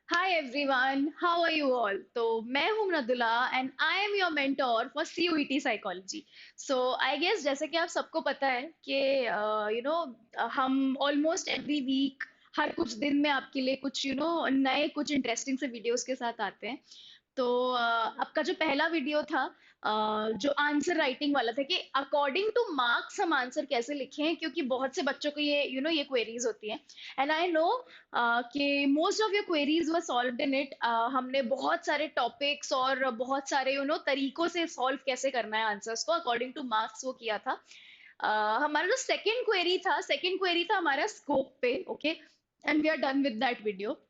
Hi everyone, how are you all? तो मैं हूं Mridula and I am your mentor for CUET psychology. So I guess जैसे कि आप सबको पता है कि हम ऑलमोस्ट एवरी वीक हर कुछ दिन में आपके लिए कुछ नए कुछ इंटरेस्टिंग से वीडियोस के साथ आते हैं. तो आपका जो पहला वीडियो था, जो आंसर राइटिंग वाला था कि अकॉर्डिंग टू मार्क्स हम आंसर कैसे लिखें, क्योंकि बहुत से बच्चों को ये क्वेरीज होती हैं. एंड आई नो कि most of your queries were solved in it. हमने बहुत सारे टॉपिक्स और बहुत सारे तरीकों से सॉल्व कैसे करना है आंसर्स को अकॉर्डिंग टू मार्क्स वो किया था. हमारा जो सेकंड क्वेरी था हमारा स्कोप पे. Okay, and we are done with that video.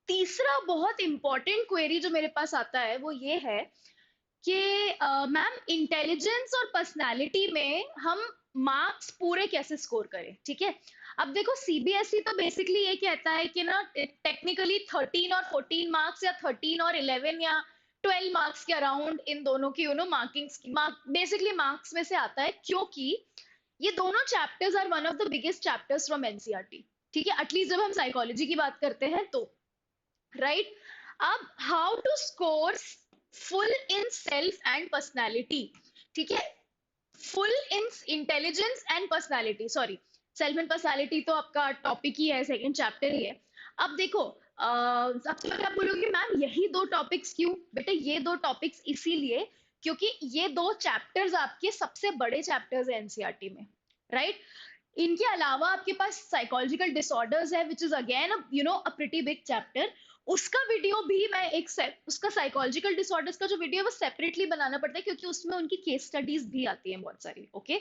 तीसरा बहुत इंपॉर्टेंट क्वेरी जो मेरे पास आता है वो ये है कि मैम इंटेलिजेंस और पर्सनालिटी में हम मार्क्स पूरे कैसे स्कोर करें. ठीक है, अब देखो सीबीएसई तो बेसिकली ये कहता है कि ना टेक्निकली 13 और 14 मार्क्स या 13 और 11 या 12 मार्क्स के अराउंड इन दोनों की मार्किंग्स बेसिकली मार्क्स में से आता है, क्योंकि ये दोनों chapters are one of the biggest chapters from NCERT. ठीक है, एटलीस्ट जब हम साइकोलॉजी की बात करते हैं तो. राइट, अब how to score full in self and personality. ठीक है, full in intelligence and personality, sorry, self and personality तो आपका टॉपिक ही है, सेकंड चैप्टर ही है. अब देखो, सबसे पहले आप बोलोगे मैम यही दो टॉपिक्स क्यों? बेटे ये दो टॉपिक्स इसीलिए क्योंकि ये दो चैप्टर्स आपके सबसे बड़े चैप्टर्स है एनसीईआरटी में. राइट, इनके अलावा आपके पास साइकोलॉजिकल डिसऑर्डर्स है which is again a pretty big chapter. उसका वीडियो भी मैं उसका साइकोलॉजिकल डिसऑर्डर्स का जो वीडियो है वो सेपरेटली बनाना पड़ता है, क्योंकि उसमें उनकी केस स्टडीज भी आती हैं बहुत सारी. ओके,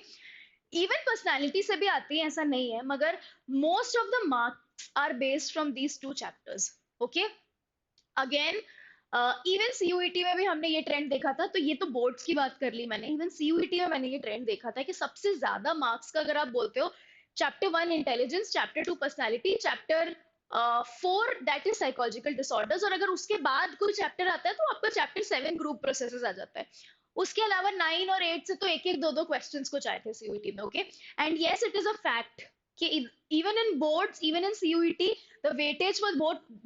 इवन पर्सनालिटी से भी आती है, ऐसा नहीं है, मगर most of the marks are based from these two chapters. Okay, again even CUET में भी हमने ये ट्रेंड देखा था. तो ये तो बोर्ड्स की बात कर ली मैंने, इवन सीयूईटी में मैंने ये ट्रेंड देखा था कि सबसे ज्यादा मार्क्स का अगर आप बोलते हो, chapter 1 intelligence, chapter 2 personality, chapter 4 that is psychological disorders, और अगर उसके बाद कोई चैप्टर आता है तो आपका चैप्टर 7 ग्रुप प्रोसेसेस आ जाता है. उसके अलावा 9 और 8 से तो एक एक दो दो क्वेश्चंस कुछ आए थे सीयूईटी में. Okay, and yes it is a fact कि even in boards, even in CUET, the weightage for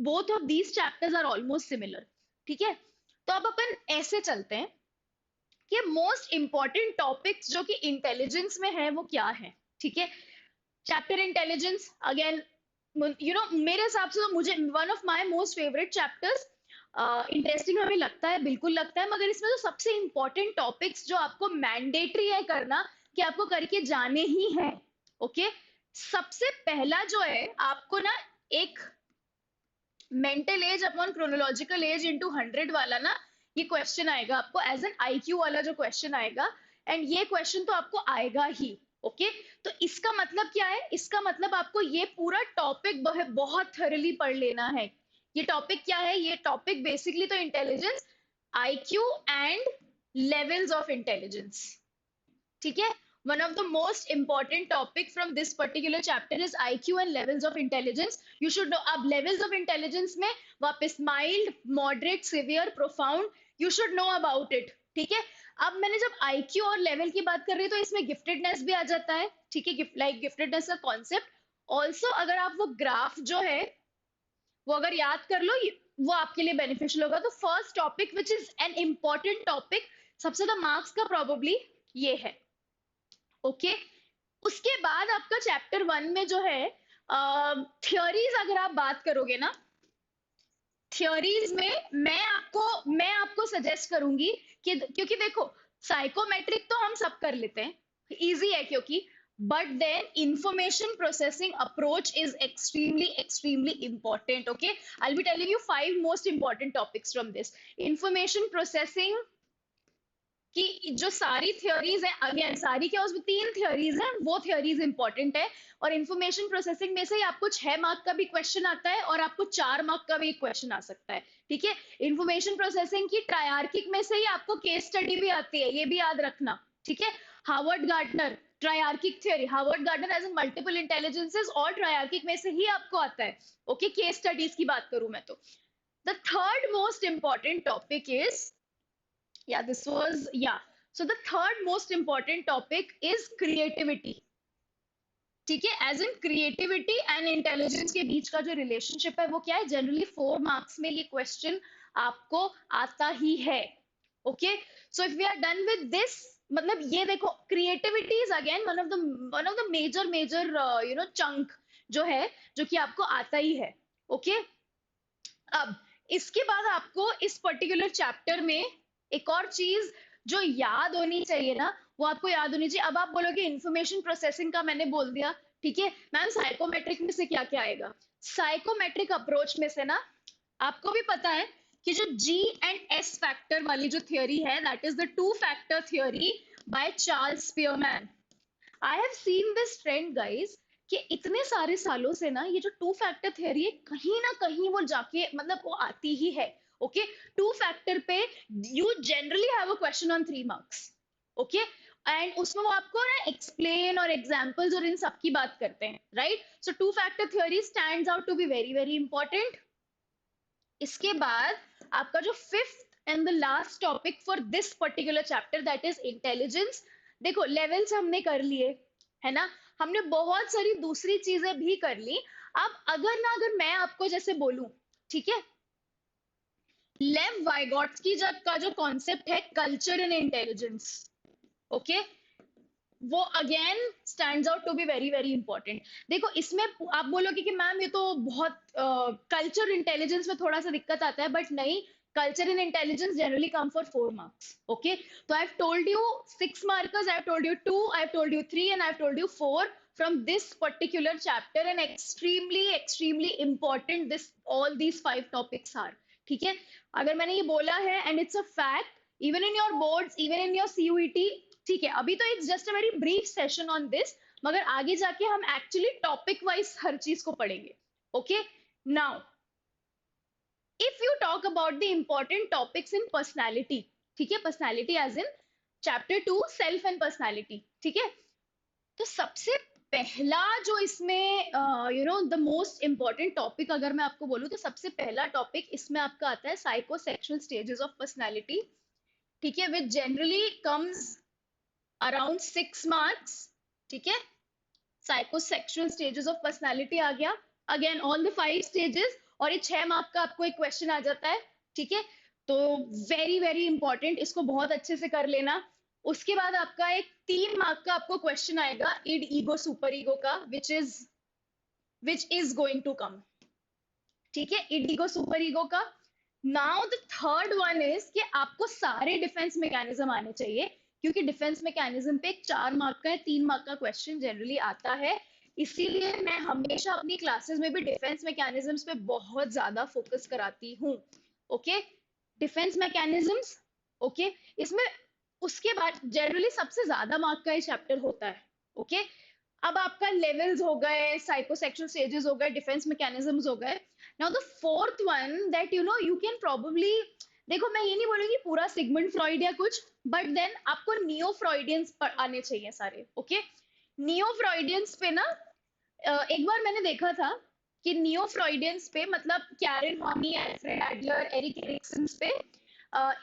both of these chapters are almost similar. ठीक है, तो अब अपन ऐसे चलते हैं कि मोस्ट इंपॉर्टेंट टॉपिक्स जो कि इंटेलिजेंस में है वो क्या है. ठीक है, चैप्टर इंटेलिजेंस अगेन, मेरे हिसाब से तो मुझे one of my most favourite chapters. Interesting हमें लगता है, बिल्कुल लगता है, मगर इसमें जो सबसे इंपॉर्टेंट टॉपिक्स जो आपको मैंडेटरी है करना, कि आपको करके जाने ही है. ओके, सबसे पहला जो है आपको ना, एक mental as upon chronological age into 100 वाला ना, ये क्वेश्चन आएगा आपको एज एन आईक्यू वाला जो क्वेश्चन आएगा. एंड ये क्वेश्चन तो आपको आएगा ही. ओके, तो इसका मतलब क्या है? इसका मतलब आपको ये पूरा टॉपिक बहुत थरली पढ़ लेना है. ये टॉपिक क्या है? ये टॉपिक बेसिकली तो intelligence, IQ and levels of intelligence. ठीक है, one of the most important topic from this particular chapter is IQ and levels of intelligence. You should know. अब levels of intelligence में वापस mild, moderate, severe, profound, you should know about it. ठीक है, अब मैंने जब IQ और level की बात कर रही हूँ तो इसमें गिफ्टेडनेस भी आ जाता है. ठीक है, गिफ्टेडनेस का कॉन्सेप्ट ऑल्सो, अगर आप वो ग्राफ जो है वो अगर याद कर लो, वो आपके लिए बेनिफिशियल होगा. तो first topic which is an important topic, सबसे ज्यादा मार्क्स का प्रोबेबली ये है. ओके, उसके बाद आपका चैप्टर 1 में जो है थियोरीज, अगर आप बात करोगे ना, थियोरीज में मैं आपको सजेस्ट करूंगी कि, क्योंकि देखो साइकोमेट्रिक तो हम सब कर लेते हैं, इजी है क्योंकि, but then information processing approach is extremely extremely important. Okay, I will be telling you 5 most important topics from this. Information processing कि जो सारी थ्योरीज हैं, अगेन सारी क्या, उसमें 3 थ्योरीज हैं, वो थ्योरीज इंपॉर्टेंट है. और इन्फॉर्मेशन प्रोसेसिंग में से ही आपको 6 मार्क का भी क्वेश्चन आता है और आपको 4 मार्क का भी क्वेश्चन आ सकता है. ठीक है, इन्फॉर्मेशन प्रोसेसिंग की ट्रायर्किक में से ही आपको केस स्टडी भी आती है, ये भी याद रखना. ठीक है, Harvard Gardner triarchic theory, Harvard Gardner as multiple intelligences और ट्रायर्किक में से ही आपको आता है. ओके, केस स्टडीज की बात करूं मैं तो. The third most important topic is, yeah, this was, yeah, so the third most important topic is creativity. ठीक है, as in creativity and intelligence के बीच का जो रिलेशनशिप है वो क्या है, जनरली 4 मार्क्स में ये क्वेश्चन आपको आता ही है। Okay, so if we are done with this, मतलब ये देखो, creativity is again one of the major major chunk जो है, जो कि आपको आता ही है। ओके, अब इसके बाद आपको इस पर्टिकुलर चैप्टर में एक और चीज जो याद होनी चाहिए ना, वो आपको याद होनी चाहिए। अब आप बोलोगे इंफॉर्मेशन प्रोसेसिंग का मैंने बोल दिया, ठीक है मैम, साइकोमेट्रिक में से क्या क्या आएगा? साइकोमेट्रिक अप्रोच में से ना, आपको भी पता है कि जो जी एंड एस फैक्टर वाली जो थियोरी है, that is the two factor theory by Charles Spearman. I have seen this trend guys, कि इतने सारे सालों से ना ये जो टू फैक्टर थियरी है, कहीं ना कहीं वो जाके मतलब वो आती ही है। ओके, टू फैक्टर पे you generally have a question on 3 marks. Okay, and उसमें वो आपको ना एक्सप्लेन और एग्जांपल्स और इन सब की बात करते हैं, right? So two factor theory stands out to be very very important. इसके बाद आपका जो fifth and the last topic for this particular chapter, that is intelligence. देखो, लेवल्स हमने कर लिए, है ना, हमने बहुत सारी दूसरी चीजें भी कर ली। अब अगर मैं आपको जैसे बोलूं, ठीक है, लेव वाइगॉट्स्की का जो कॉन्सेप्ट है कल्चर एंड इंटेलिजेंस, ओके, वो again stands out to be very very important. देखो, इसमें आप बोलोगे कि मैम ये तो बहुत कल्चर इंटेलिजेंस में थोड़ा सा दिक्कत आता है, बट नहीं, culture and intelligence generally come for 4 marks. Okay, तो I have told you 6 markers, I have told you 2, I have told you 3 and I have told you 4 from this particular chapter, and extremely extremely important this all these 5 topics are। ठीक है, अगर मैंने ये बोला है and it's a fact, even in your boards, even in your CUET, ठीक है, अभी तो it's just a very brief session on this, मगर आगे जाके हम एक्चुअली टॉपिक वाइज हर चीज को पढ़ेंगे। Okay, now if you talk about the important topics in personality, ठीक है, personality as in chapter 2 self and personality, ठीक है, तो सबसे पहला जो इसमें द मोस्ट इंपॉर्टेंट टॉपिक अगर मैं आपको बोलूं, तो सबसे पहला टॉपिक इसमें आपका आता है साइकोसेक्सुअल स्टेजेस ऑफ पर्सनैलिटी। ठीक है, which generally comes around 6 marks. ठीक है, साइकोसेक्सुअल स्टेजेस ऑफ पर्सनालिटी आ गया, अगेन ऑन द 5 स्टेजेस, और ये 6 मार्क का आपको एक क्वेश्चन आ जाता है। ठीक है, तो वेरी वेरी इंपॉर्टेंट, इसको बहुत अच्छे से कर लेना। उसके बाद आपका एक 3 मार्क का आपको क्वेश्चन आएगा इड ईगो सुपर ईगो का, which is going to come. ठीक है, इड ईगो सुपर ईगो का। Now the third one is कि आपको सारे डिफेंस मैकेनिज्म आने चाहिए, क्योंकि डिफेंस मैकेनिज्म पे एक 4 मार्क का है, 3 मार्क का क्वेश्चन जनरली आता है। इसीलिए मैं हमेशा अपनी क्लासेस में भी डिफेंस मैकेनिज्म्स पे बहुत ज्यादा फोकस कराती हूँ। ओके, डिफेंस मैकेनिज्म्स, ओके, इसमें उसके बाद जनरली सबसे ज्यादा मार्क का ये चैप्टर होता है। ओके, अब आपका लेवल्स हो गए, साइकोसेक्सुअल स्टेजेस हो गए, डिफेंस मैकेनिज्म्स हो गए। Now the fourth one that you can probably, देखो मैं ये नहीं बोलूंगी पूरा सिगमंड फ्रॉइड या कुछ, बट देन आपको नियो फ्रॉइडियंस आने चाहिए सारे। ओके, नियो फ्रॉइडियंस पे ना, एक बार मैंने देखा था कि नियो फ्रॉइडियंस पे, मतलब Karen Horney, Alfred Adler, Erik Erikson पे,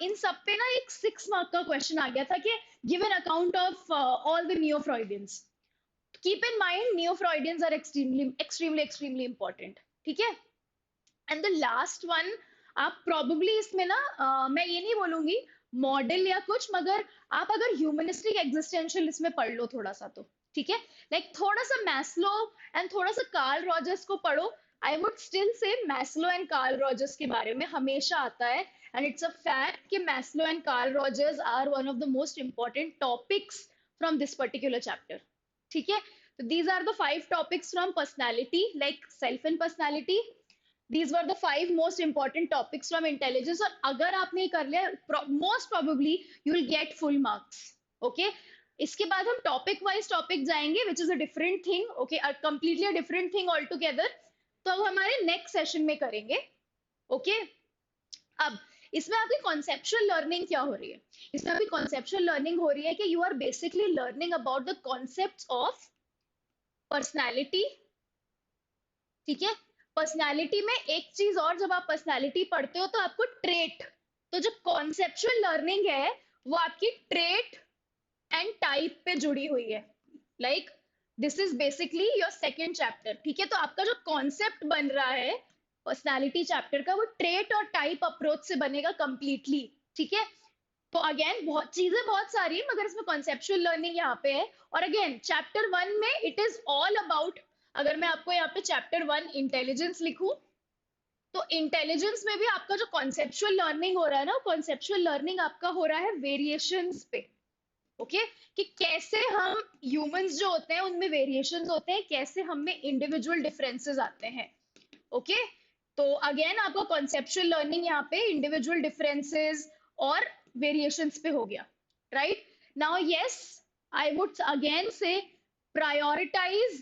इन सब पे ना एक 6 मार्क का क्वेश्चन आ गया था कि give an account of all the neo Freudians. Keep in mind neo Freudians are extremely extremely extremely important. ठीक है, एंड द लास्ट वन, आप प्रोबेबली इसमें ना, मैं ये नहीं बोलूंगी मॉडल या कुछ, मगर आप अगर ह्यूमनिस्टिक एग्जिस्टेंशियल इसमें पढ़ लो थोड़ा सा तो, ठीक है, लाइक थोड़ा सा मैस्लो एंड थोड़ा सा कार्ल रॉजर्स को पढ़ो। I would still say Maslow and Carl Rogers के बारे में हमेशा आता है, एंड इट्स अ फैक्ट कि Maslow and Carl Rogers are one of the most important topics from this particular chapter. ठीक है, तो these are the 5 topics from personality, like self and personality. these were the 5 most important topics from intelligence, और अगर आपने ये कर लिया, most probably you will get full marks। okay, इसके बाद हम टॉपिक वाइज टॉपिक जाएंगे, which is a different thing. Okay, completely different thing all together, तो अब हमारे नेक्स्ट सेशन में करेंगे। ओके, अब इसमें आपकी कॉन्सेप्चुअल लर्निंग क्या हो रही है? इसमें अभी कॉन्सेप्चुअल लर्निंग हो रही है कि you are basically learning about the concept of personality. ठीक है, पर्सनालिटी में एक चीज और, जब आप पर्सनालिटी पढ़ते हो तो आपको ट्रेट, तो जो कॉन्सेप्चुअल लर्निंग है वो आपकी ट्रेट एंड टाइप पे जुड़ी हुई है। Like this is basically your second chapter, ठीक है। तो आपका जो कॉन्सेप्ट बन रहा है पर्सनालिटी चैप्टर का, वो ट्रेट और टाइप अप्रोच से बनेगा कंप्लीटली, ठीक है। तो अगेन बहुत चीजें बहुत सारी है, मगर इसमें कॉन्सेप्चुअल लर्निंग यहाँ पे है। और अगेन चैप्टर वन में इट इज ऑल अबाउट, अगर मैं आपको यहाँ पे चैप्टर वन इंटेलिजेंस लिखूं, तो इंटेलिजेंस में भी आपका जो कॉन्सेप्चुअल लर्निंग हो रहा है ना, कॉन्सेप्चुअल लर्निंग आपका हो रहा है वेरिएशंस पे। Okay okay? कि कैसे हम ह्यूमंस जो होते हैं उनमें वेरिएशंस होते हैं, कैसे हम में इंडिविजुअल डिफरेंसेस आते हैं। Okay okay? तो अगेन आपका कॉन्सेप्चुअल लर्निंग यहाँ पे इंडिविजुअल डिफरेंसेस और वेरिएशंस पे हो गया, right. Now yes, I would again से prioritize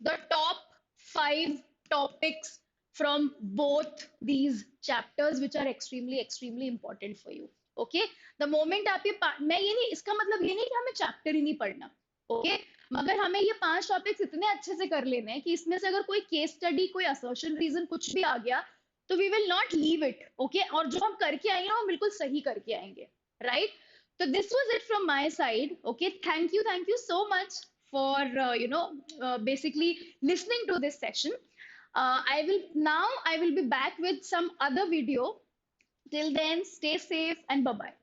the top 5 topics from both these chapters which are extremely important for you. Okay, the moment आप ये मैं ये नहीं, इसका मतलब ये नहीं कि हमें चैप्टर ही नहीं पढ़ना, ओके okay? मगर हमें ये 5 टॉपिक्स इतने अच्छे से कर लेने हैं कि इसमें से अगर कोई केस स्टडी, कोई असर्शन, रीजन कुछ भी आ गया, तो we will not leave it, okay. और जो हम करके आएंगे वो बिल्कुल सही करके आएंगे, right. So this was it from my side. Okay, thank you so much for basically listening to this session. I will be back with some other video. Till then, stay safe and bye bye.